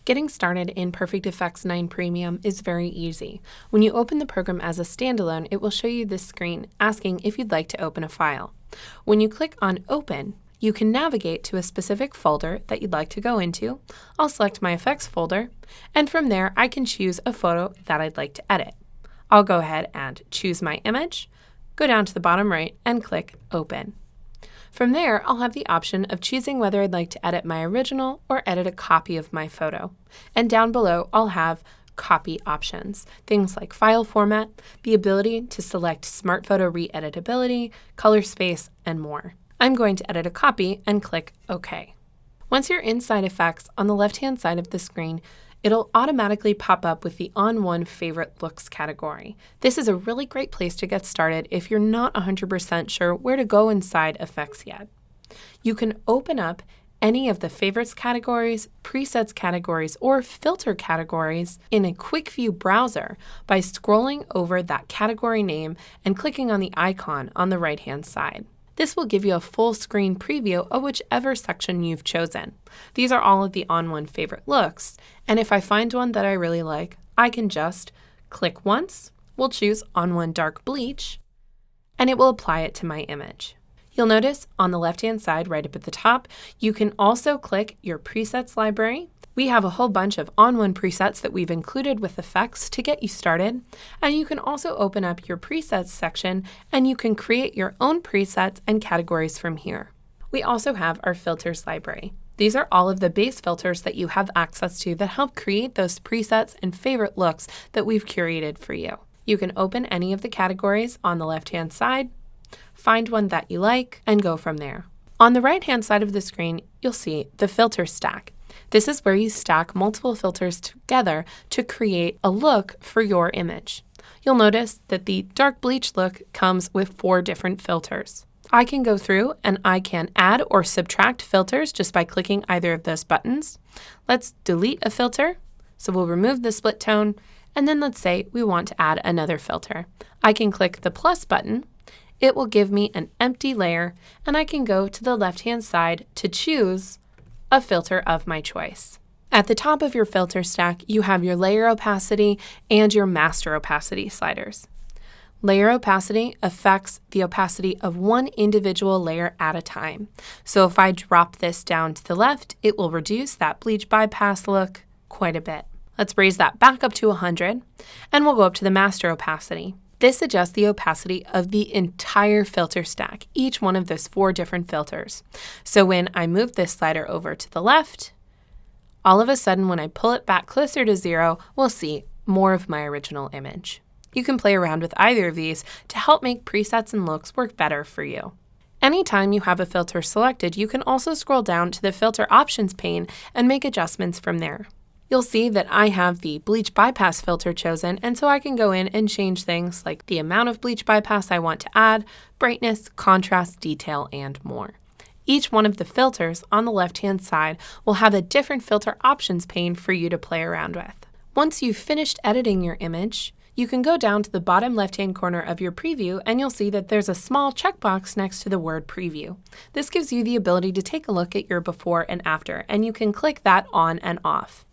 Getting started in Perfect Effects 9 Premium is very easy. When you open the program as a standalone, it will show you this screen asking if you'd like to open a file. When you click on Open, you can navigate to a specific folder that you'd like to go into. I'll select my effects folder, and from there I can choose a photo that I'd like to edit. I'll go ahead and choose my image, go down to the bottom right, and click Open. From there, I'll have the option of choosing whether I'd like to edit my original or edit a copy of my photo. And down below, I'll have copy options, things like file format, the ability to select Smart Photo re-editability, color space, and more. I'm going to edit a copy and click OK. Once you're inside Effects, on the left-hand side of the screen, it'll automatically pop up with the On1 Favorite Looks category. This is a really great place to get started if you're not 100% sure where to go inside Effects yet. You can open up any of the Favorites categories, Presets categories, or Filter categories in a quick view browser by scrolling over that category name and clicking on the icon on the right-hand side. This will give you a full screen preview of whichever section you've chosen. These are all of the On1 Favorite Looks, and if I find one that I really like, I can just click once, we'll choose On1 Dark Bleach, and it will apply it to my image. You'll notice on the left-hand side, right up at the top, you can also click your presets library. We have a whole bunch of On1 presets that we've included with effects to get you started, and you can also open up your presets section and you can create your own presets and categories from here. We also have our filters library. These are all of the base filters that you have access to that help create those presets and favorite looks that we've curated for you. You can open any of the categories on the left-hand side, find one that you like, and go from there. On the right-hand side of the screen, you'll see the filter stack. This is where you stack multiple filters together to create a look for your image. You'll notice that the dark bleach look comes with 4 different filters. I can go through and I can add or subtract filters just by clicking either of those buttons. Let's delete a filter. So we'll remove the split tone, and then let's say we want to add another filter. I can click the plus button. It will give me an empty layer, and I can go to the left-hand side to choose a filter of my choice. At the top of your filter stack, you have your layer opacity and your master opacity sliders. Layer opacity affects the opacity of one individual layer at a time. So if I drop this down to the left, it will reduce that bleach bypass look quite a bit. Let's raise that back up to 100, and we'll go up to the master opacity. This adjusts the opacity of the entire filter stack, each one of those 4 different filters. So when I move this slider over to the left, all of a sudden when I pull it back closer to 0, we'll see more of my original image. You can play around with either of these to help make presets and looks work better for you. Anytime you have a filter selected, you can also scroll down to the filter options pane and make adjustments from there. You'll see that I have the bleach bypass filter chosen, and so I can go in and change things like the amount of bleach bypass I want to add, brightness, contrast, detail, and more. Each one of the filters on the left-hand side will have a different filter options pane for you to play around with. Once you've finished editing your image, you can go down to the bottom left-hand corner of your preview and you'll see that there's a small checkbox next to the word preview. This gives you the ability to take a look at your before and after, and you can click that on and off.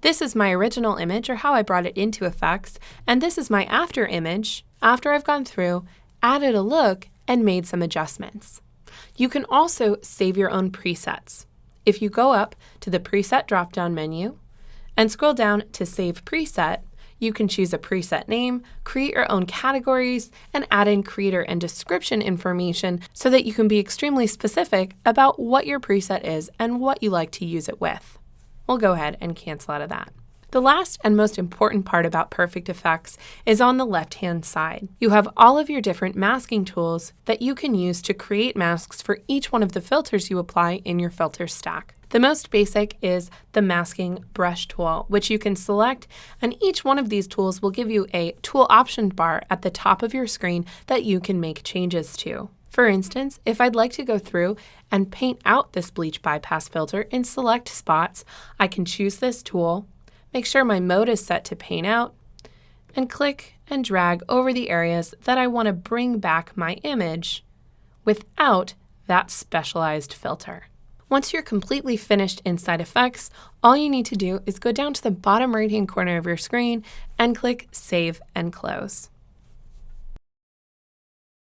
This is my original image, or how I brought it into effects, and this is my after image after I've gone through, added a look, and made some adjustments. You can also save your own presets. If you go up to the preset drop-down menu and scroll down to Save Preset, you can choose a preset name, create your own categories, and add in creator and description information so that you can be extremely specific about what your preset is and what you like to use it with. We'll go ahead and cancel out of that. The last and most important part about Perfect Effects is on the left-hand side. You have all of your different masking tools that you can use to create masks for each one of the filters you apply in your filter stack. The most basic is the masking brush tool, which you can select, and each one of these tools will give you a tool option bar at the top of your screen that you can make changes to. For instance, if I'd like to go through and paint out this bleach bypass filter in select spots, I can choose this tool, make sure my mode is set to paint out, and click and drag over the areas that I want to bring back my image without that specialized filter. Once you're completely finished inside Effects, all you need to do is go down to the bottom right-hand corner of your screen and click Save and Close.